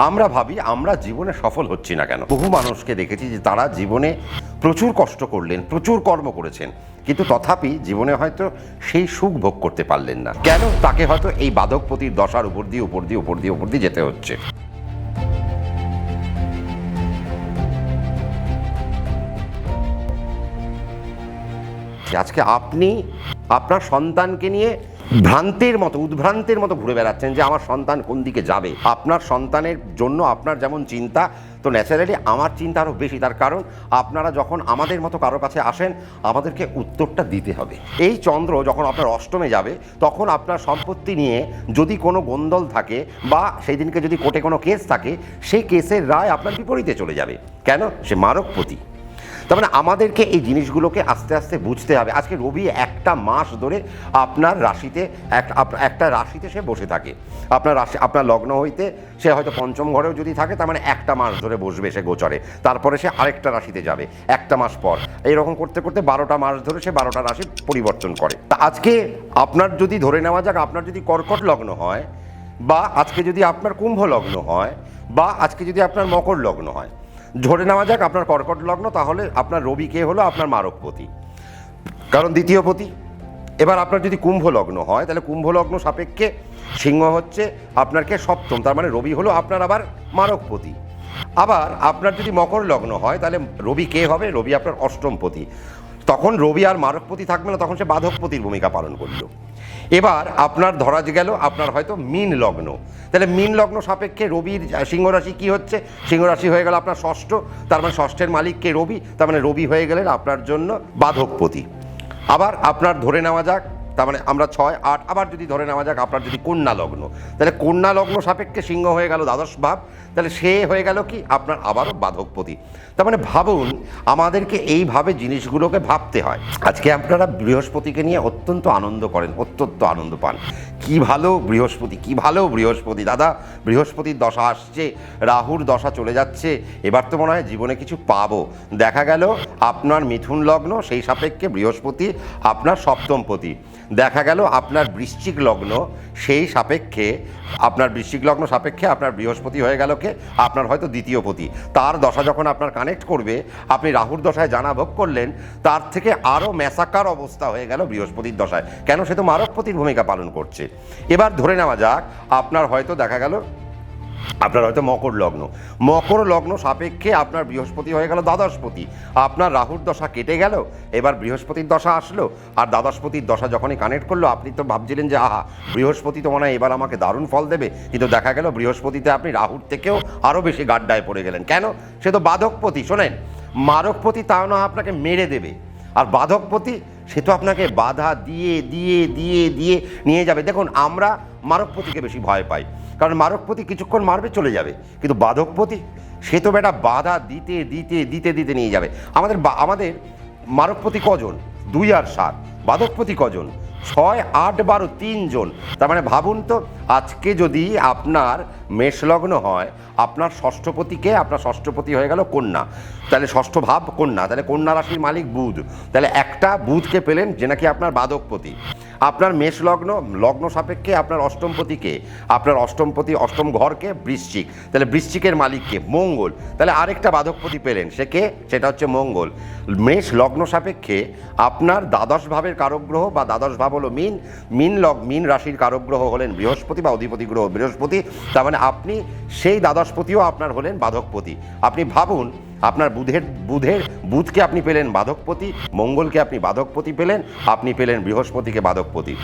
আমরা ভাবি আমরা জীবনে সফল হচ্ছি না কেন। বহু মানুষকে দেখেছি যে তারা জীবনে প্রচুর কষ্ট করলেন, প্রচুর কর্ম করেছেন, কিন্তু তথাপি জীবনে হয়তো সেই সুখ ভোগ করতে পারলেন না। কেন? তাকে হয়তো এই বাধকপতির দশার উপর দিয়ে যেতে হচ্ছে। আজকে আপনি আপনার সন্তানকে নিয়ে উদ্ভ্রান্তের মতো ঘুরে বেড়াচ্ছেন যে আমার সন্তান কোন দিকে যাবে। আপনার সন্তানের জন্য আপনার যেমন চিন্তা, তো ন্যাচারালি আমার চিন্তা আরও বেশি। তার কারণ আপনারা যখন আমাদের মতো কারো কাছে আসেন, আমাদেরকে উত্তরটা দিতে হবে। এই চন্দ্র যখন আপনার অষ্টমে যাবে, তখন আপনার সম্পত্তি নিয়ে যদি কোনো গোন্দল থাকে বা সেই দিনকে যদি কোর্টে কোনো কেস থাকে, সেই কেসের রায় আপনার বিপরীতে চলে যাবে। কেন? সে মারকপতি। তার মানে আমাদেরকে এই জিনিসগুলোকে আস্তে আস্তে বুঝতে হবে। আজকে রবি একটা মাস ধরে আপনার রাশিতে একটা রাশিতে সে বসে থাকে। আপনার লগ্ন হইতে সে হয়তো পঞ্চম ঘরেও যদি থাকে, তার মানে একটা মাস ধরে বসবে সে গোচরে, তারপরে সে আরেকটা রাশিতে যাবে একটা মাস পর। এইরকম করতে করতে 12টা মাস ধরে সে 12টা রাশি পরিবর্তন করে। তা আজকে আপনার যদি ধরে নেওয়া যাক, আপনার যদি কর্কট লগ্ন হয়, বা আজকে যদি আপনার কুম্ভ লগ্ন হয়, বা আজকে যদি আপনার মকর লগ্ন হয়, ধরে নেওয়া যাক আপনার কর্কট লগ্ন, তাহলে আপনার রবি কে হলো? আপনার মারকপতি, কারণ দ্বিতীয় পতি। এবার আপনার যদি কুম্ভ লগ্ন হয়, তাহলে কুম্ভ লগ্ন সাপেক্ষে সিংহ হচ্ছে আপনার কে সপ্তম, তার মানে রবি হলো আপনার আবার মারকপতি। আবার আপনার যদি মকর লগ্ন হয়, তাহলে রবি কে হবে? রবি আপনার অষ্টমপতি। তখন রবি আর মারকপতি থাকবে না, তখন সে বাধকপতির ভূমিকা পালন করলো। এবার আপনার ধরা গেল আপনার হয়তো মীন লগ্ন, তাহলে মীন লগ্ন সাপেক্ষে রবির সিংহ রাশি কী হচ্ছে? সিংহ রাশি হয়ে গেল আপনার ষষ্ঠ, তার মানে ষষ্ঠের মালিককে রবি, তার মানে রবি হয়ে গেলেন আপনার জন্য বাধকপতি। আবার আপনার ধরে নেওয়া যাক, তার মানে আমরা 6, 8, আবার যদি ধরে নেওয়া যাক আপনার যদি কন্যা লগ্ন, তাহলে কন্যা লগ্ন সাপেক্ষে সিংহ হয়ে গেল দ্বাদশ ভাব, তাহলে সে হয়ে গেল কি? আপনার আবারও বাধকপতি। তার মানে ভাবুন, আমাদেরকে এইভাবে জিনিসগুলোকে ভাবতে হয়। আজকে আপনারা বৃহস্পতিকে নিয়ে অত্যন্ত আনন্দ করেন, অত্যন্ত আনন্দ পান। কি ভালো বৃহস্পতি, কি ভালো বৃহস্পতি, দাদা বৃহস্পতির দশা আসছে, রাহুর দশা চলে যাচ্ছে, এবার তো মনে হয় জীবনে কিছু পাবো। দেখা গেল আপনার মিথুন লগ্ন, সেই সাপেক্ষে বৃহস্পতি আপনার সপ্তমপতি। দেখা গেল আপনার বৃশ্চিক লগ্ন, সেই সাপেক্ষে আপনার বৃহস্পতি হয়ে গেল কে? আপনার হয়তো দ্বিতীয়পতি। তার দশা যখন আপনার কানেক্ট করবে, আপনি রাহুর দশায় জানা ভোগ করলেন, তার থেকে আরও ম্যাসাকার অবস্থা হয়ে গেল বৃহস্পতির দশায়। কেন? সে তো মারকপতির ভূমিকা পালন করছে। এবার ধরে নেওয়া যাক আপনার হয়তো দেখা গেল আপনার হয়তো মকর লগ্ন সাপেক্ষে আপনার বৃহস্পতি হয়ে গেল দ্বাদশপতি। আপনার রাহুর দশা কেটে গেল, এবার বৃহস্পতির দশা আসলো, আর দ্বাদশপতির দশা যখনই কানেক্ট করলো, আপনি তো ভাবছিলেন যে আহা বৃহস্পতি তো মনে হয় এবার আমাকে দারুণ ফল দেবে, কিন্তু দেখা গেল বৃহস্পতিতে আপনি রাহুর থেকেও আরও বেশি গাড্ডায় পড়ে গেলেন। কেন? সে তো বাধকপতি। শোনেন, মারকপতি তাও না আপনাকে মেরে দেবে, আর বাধকপতি সে তো আপনাকে বাধা দিয়ে দিয়ে দিয়ে দিয়ে নিয়ে যাবে। দেখুন, আমরা মারকপতিকে বেশি ভয় পাই, কারণ মারকপতি কিছুক্ষণ মারবে চলে যাবে, কিন্তু বাধকপতি সে তো বেটা বাধা দিতে দিতে দিতে দিতে নিয়ে যাবে। আমাদের মারকপতি কজন? 2 আর 7। বাধকপতি কজন? 6, 8, 12, 3 জন। তার মানে ভাবুন তো, আজকে যদি আপনার মেষ লগ্ন হয়, আপনার ষষ্ঠপতি হয়ে গেল কন্যা, তাহলে ষষ্ঠ ভাব কন্যা, তাহলে কন্যা রাশির মালিক বুধ, তাহলে একটা বুধকে পেলেন যে নাকি আপনার বাধকপতি। আপনার মেষ লগ্ন সাপেক্ষে আপনার অষ্টমপতিকে, আপনার অষ্টম ঘরকে বৃশ্চিক, তাহলে বৃশ্চিকের মালিককে মঙ্গল, তাহলে আরেকটা বাধকপতি পেলেন, সেটা হচ্ছে মঙ্গল। মেষ লগ্ন সাপেক্ষে আপনার দ্বাদশ ভাবের কারকগ্রহ, বা দ্বাদশ ভাব হলো মীন রাশির কারকগ্রহ হলেন বৃহস্পতি, বা অধিপতি গ্রহ বৃহস্পতি। তার মানে আপনি সেই দ্বাদশপতিও আপনার হলেন বাধকপতি। আপনি ভাবুন, আপনার বুধকে আপনি পেলেন বাধকপতি, মঙ্গলকে আপনি বাধকপতি পেলেন, আপনি পেলেন বৃহস্পতিকে বাধকপতি।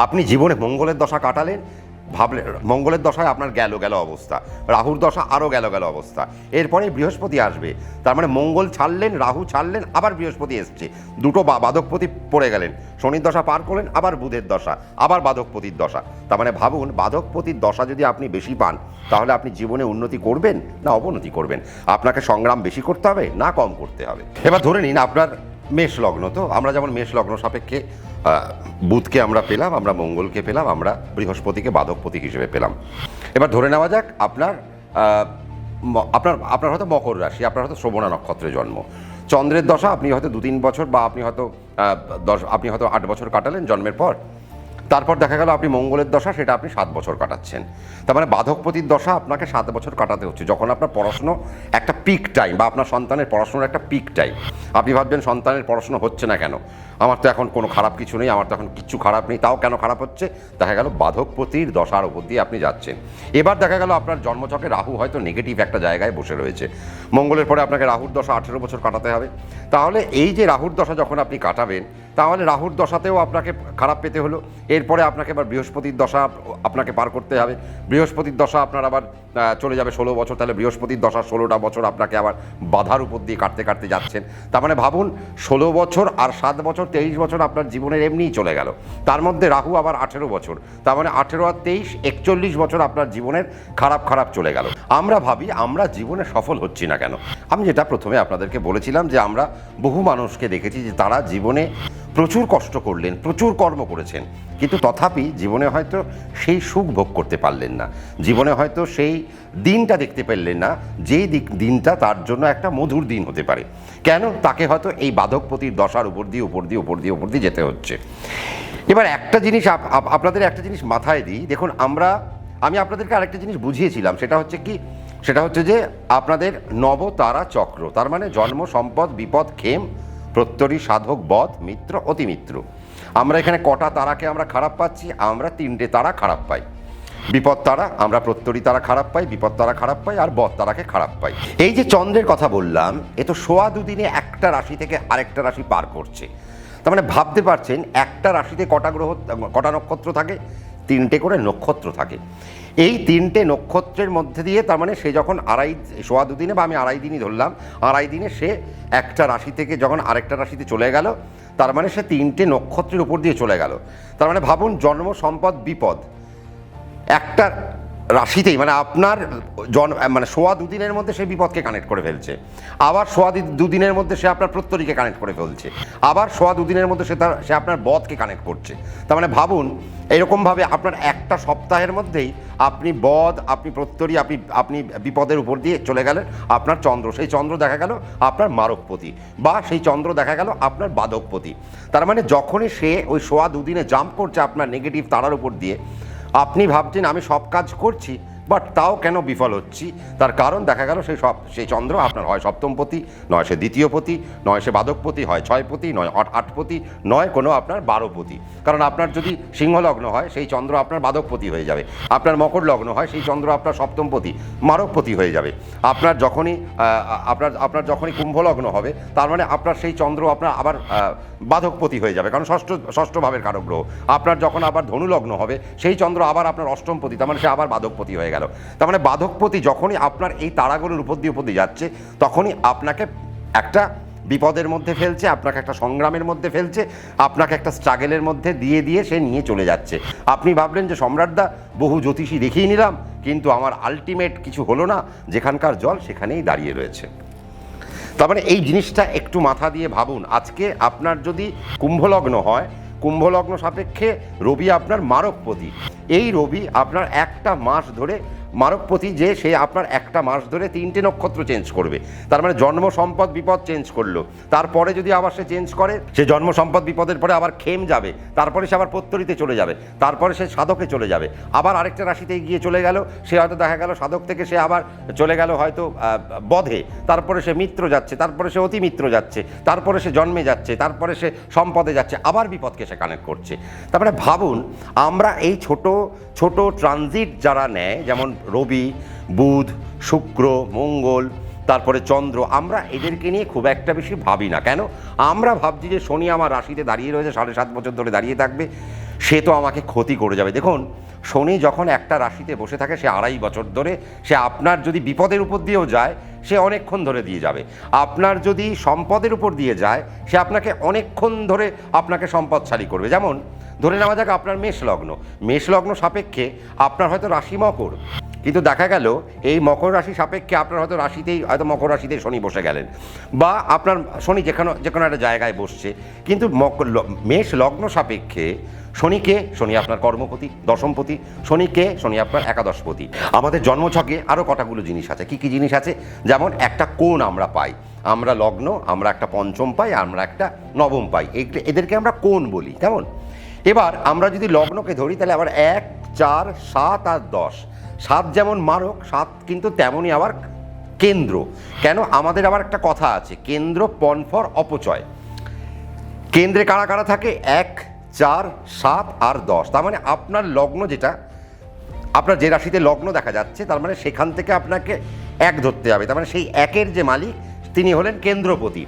আপনি জীবনে মঙ্গলের দশা কাটালেন, ভাবলেন মঙ্গলের দশায় আপনার গেল অবস্থা, রাহুর দশা আরও গেল অবস্থা, এরপরে বৃহস্পতি আসবে। তার মানে মঙ্গল ছাড়লেন, রাহু ছাড়লেন, আবার বৃহস্পতি এসছে, দুটো বাধকপতি পড়ে গেলেন। শনির দশা পার করলেন, আবার বুধের দশা, আবার বাধকপতির দশা। তার মানে ভাবুন, বাধকপতির দশা যদি আপনি বেশি পান, তাহলে আপনি জীবনে উন্নতি করবেন না অবনতি করবেন? আপনাকে সংগ্রাম বেশি করতে হবে না কম করতে হবে? এবার ধরে নিন আপনার মেষ লগ্ন, তো আমরা যেমন মেষ লগ্ন সাপেক্ষে বুধকে আমরা পেলাম, আমরা মঙ্গলকে পেলাম, আমরা বৃহস্পতিকে বাধকপতি হিসেবে পেলাম। এবার ধরে নেওয়া যাক আপনার হয়তো মকর রাশি, আপনার হয়তো শ্রবণা নক্ষত্রে জন্ম। চন্দ্রের দশা আপনি হয়তো 2-3 বছর, বা আপনি হয়তো 8 বছর কাটালেন জন্মের পর। তারপর দেখা গেল আপনি মঙ্গলের দশা, সেটা আপনি 7 বছর কাটাচ্ছেন। তার মানে বাধকপতির দশা আপনাকে 7 বছর কাটাতে হচ্ছে, যখন আপনার পড়াশুনো একটা পিক টাইম, বা আপনার সন্তানের পড়াশোনার একটা পিক টাইম। আপনি ভাববেন সন্তানের পড়াশোনা হচ্ছে না কেন, আমার তো এখন কোনো খারাপ কিছু নেই, আমার তো এখন কিচ্ছু খারাপ নেই, তাও কেন খারাপ হচ্ছে? দেখা গেল বাধকপতির দশার উপর দিয়ে আপনি যাচ্ছেন। এবার দেখা গেল আপনার জন্মছকে রাহু হয়তো নেগেটিভ একটা জায়গায় বসে রয়েছে, মঙ্গলের পরে আপনাকে রাহুর দশা 18 বছর কাটাতে হবে। তাহলে এই যে রাহুর দশা যখন আপনি কাটাবেন, তাহলে রাহুর দশাতেও আপনাকে খারাপ পেতে হলো। এরপরে আপনাকে আবার বৃহস্পতির দশা আপনাকে পার করতে হবে। বৃহস্পতির দশা আপনার আবার চলে যাবে 16 বছর, তাহলে বৃহস্পতির দশা 16টা বছর আপনাকে আবার বাধার উপর দিয়ে কাটতে কাটতে যাচ্ছেন। তার মানে ভাবুন 16 বছর আর 7 বছর 23 বছর আপনার জীবনের এমনিই চলে গেল। তার মধ্যে রাহু আবার 18 বছর, তার মানে 18 আর 23 41 বছর আপনার জীবনের খারাপ খারাপ চলে গেল। আমরা ভাবি আমরা জীবনে সফল হচ্ছি না কেন। আমি যেটা প্রথমে আপনাদেরকে বলেছিলাম যে আমরা বহু মানুষকে দেখেছি যে তারা জীবনে প্রচুর কষ্ট করলেন, প্রচুর কর্ম করেছেন, কিন্তু তথাপি জীবনে হয়তো সেই সুখ ভোগ করতে পারলেন না, জীবনে হয়তো সেই দিনটা দেখতে পেলেন না যেই দিনটা তার জন্য একটা মধুর দিন হতে পারে। কেন? তাকে হয়তো এই বাধকপতির দশার উপর দিয়ে যেতে হচ্ছে। এবার একটা জিনিস আপনাদের একটা জিনিস মাথায় দিই, দেখুন আমি আপনাদেরকে আরেকটা জিনিস বুঝিয়েছিলাম, সেটা হচ্ছে কি, সেটা হচ্ছে যে আপনাদের নবতারা চক্র, তার মানে জন্ম, সম্পদ, বিপদ, ক্ষেম, প্রত্যরী, সাধক, বধ, মিত্র, অতিমিত্র। আমরা এখানে কটা তারাকে আমরা খারাপ পাচ্ছি? আমরা 3টে তারা খারাপ পাই। বিপদ তারা, আমরা প্রত্যরী তারা খারাপ পাই, বিপদ তারা খারাপ পাই, আর বধ তারাকে খারাপ পাই। এই যে চন্দ্রের কথা বললাম, এ তো সোয়া দুদিনে একটা রাশি থেকে আরেকটা রাশি পার করছে। তার মানে ভাবতে পারছেন একটা রাশিতে কটা নক্ষত্র থাকে? 3টে করে নক্ষত্র থাকে। এই 3টে নক্ষত্রের মধ্যে দিয়ে, তার মানে সে যখন সোয়া দুদিনে, বা আমি আড়াই দিনই ধরলাম, আড়াই দিনে সে একটা রাশি থেকে যখন আরেকটা রাশিতে চলে গেল, তার মানে সে 3টে নক্ষত্রের উপর দিয়ে চলে গেল। তার মানে ভাবুন জন্ম, সম্পদ, বিপদ একটা রাশিতেই, মানে আপনার মানে সোয়া দুদিনের মধ্যে সে বিপদকে কানেক্ট করে ফেলছে, আবার সোয়া দুদিনের মধ্যে সে আপনার প্রত্যরীকে কানেক্ট করে ফেলছে, আবার সোয়া দুদিনের মধ্যে সে আপনার বধকে কানেক্ট করছে। তার মানে ভাবুন এরকমভাবে আপনার একটা সপ্তাহের মধ্যেই আপনি বধ, আপনি প্রত্যরী, আপনি বিপদের উপর দিয়ে চলে গেলেন। আপনার চন্দ্র, সেই চন্দ্র দেখা গেল আপনার মারকপতি, বা সেই চন্দ্র দেখা গেল আপনার বাধকপতি। তার মানে যখনই সে ওই সোয়া দুদিনে জাম্প করছে আপনার নেগেটিভ তারার উপর দিয়ে, আপনি ভাবছেন আমি সব কাজ করছি, বাট তাও কেন বিফল হচ্ছি? তার কারণ দেখা গেল সেই চন্দ্র আপনার হয় সপ্তমপতি, নয় সে দ্বিতীয়পতি, নয় সে বাধকপতি, হয় 6পতি, নয় 8পতি, নয় কোনো আপনার 12পতি। কারণ আপনার যদি সিংহ লগ্ন হয় সেই চন্দ্র আপনার বাধকপতি হয়ে যাবে, আপনার মকর লগ্ন হয় সেই চন্দ্র আপনার সপ্তমপতি, মারকপতি হয়ে যাবে। আপনার যখনই কুম্ভ লগ্ন হবে, তার মানে আপনার সেই চন্দ্র আপনার আবার বাধকপতি হয়ে যাবে, কারণ ষষ্ঠ ভাবের কারক গ্রহ। আপনার যখন আবার ধনু লগ্ন হবে সেই চন্দ্র আবার আপনার অষ্টমপতি, তার মানে সে আবার বাধকপতি হয়ে গেল। তার মানে বাধকপতি যখনই আপনার এই তারাগুলোর উপর দিয়ে যাচ্ছে, তখনই আপনাকে একটা বিপদের মধ্যে ফেলছে, আপনাকে একটা সংগ্রামের মধ্যে ফেলছে, আপনাকে একটা স্ট্রাগলের মধ্যে দিয়ে সে নিয়ে চলে যাচ্ছে। আপনি ভাবলেন যে সম্রাটদা বহু জ্যোতিষী দেখিয়ে নিলাম, কিন্তু আমার আলটিমেট কিছু হলো না, যেখানকার জল সেখানেই দাঁড়িয়ে রয়েছে। তার মানে এই জিনিসটা একটু মাথা দিয়ে ভাবুন। আজকে আপনার যদি কুম্ভলগ্ন হয়, কুম্ভলগ্ন সাপেক্ষে রবি আপনার মারকপতি, এই রবি আপনার একটা মাস ধরে মারকপতি, যে সে আপনার একটা মাস ধরে 3টে নক্ষত্র চেঞ্জ করবে। তার মানে জন্ম, সম্পদ, বিপদ চেঞ্জ করলো, তারপরে যদি আবার সে চেঞ্জ করে, সে জন্ম, সম্পদ, বিপদের পরে আবার ক্ষেম যাবে, তারপরে সে আবার প্রত্যরীতে চলে যাবে, তারপরে সে সাধকে চলে যাবে, আবার আরেকটা রাশিতে গিয়ে চলে গেল, সে হয়তো দেখা গেল সাধক থেকে সে আবার চলে গেল হয়তো বধে, তারপরে সে মিত্র যাচ্ছে, তারপরে সে অতিমিত্র যাচ্ছে, তারপরে সে জন্মে যাচ্ছে, তারপরে সে সম্পদে যাচ্ছে, আবার বিপদকে সে কানেক্ট করছে। তারপরে ভাবুন আমরা এই ছোট ছোট ট্রানজিট যারা নেয়, যেমন রবি, বুধ, শুক্র, মঙ্গল, তারপরে চন্দ্র, আমরা এদেরকে নিয়ে খুব একটা বেশি ভাবি না। কেন? আমরা ভাবছি যে শনি আমার রাশিতে দাঁড়িয়ে রয়েছে, 7.5 বছর ধরে দাঁড়িয়ে থাকবে, সে তো আমাকে ক্ষতি করে যাবে। দেখুন শনি যখন একটা রাশিতে বসে থাকে, সে 2.5 বছর ধরে, সে আপনার যদি বিপদের উপর দিয়েও যায়, সে অনেকক্ষণ ধরে দিয়ে যাবে। আপনার যদি সম্পদের উপর দিয়ে যায়, সে আপনাকে অনেকক্ষণ ধরে আপনাকে সম্পদশালী করবে। যেমন ধরে নেওয়া যাক আপনার মেষ লগ্ন সাপেক্ষে আপনার হয়তো রাশি মকর, কিন্তু দেখা গেল এই মকর রাশি সাপেক্ষে আপনার হয়তো মকর রাশিতে শনি বসে গেলেন, বা আপনার শনি যে কোনো একটা জায়গায় বসছে, কিন্তু মেষ লগ্ন সাপেক্ষে শনি আপনার কর্মপতি, দশমপতি, শনি আপনার একাদশপতি। আমাদের জন্মছকে আরও কটাগুলো জিনিস আছে। কি জিনিস আছে? যেমন একটা কোণ আমরা পাই, আমরা লগ্ন, আমরা একটা পঞ্চম পাই, আমরা একটা নবম পাই, এদেরকে আমরা কোণ বলি। কেমন? এবার আমরা যদি লগ্নকে ধরি তাহলে আবার 1, 4, 7 আর 10। 7 যেমন মারক, 7 কিন্তু তেমনই আবার কেন্দ্র। কেন? আমাদের আবার একটা কথা আছে, কেন্দ্র পণ ফর অপচয়। কেন্দ্রে কারা কারা থাকে? 1, 4, 7 আর 10। তার মানে আপনার লগ্ন যেটা, আপনার যে রাশিতে লগ্ন দেখা যাচ্ছে, তার মানে সেখান থেকে আপনাকে 1 ধরতে হবে। তার মানে সেই 1-এর যে মালিক তিনি হলেন কেন্দ্রপতি।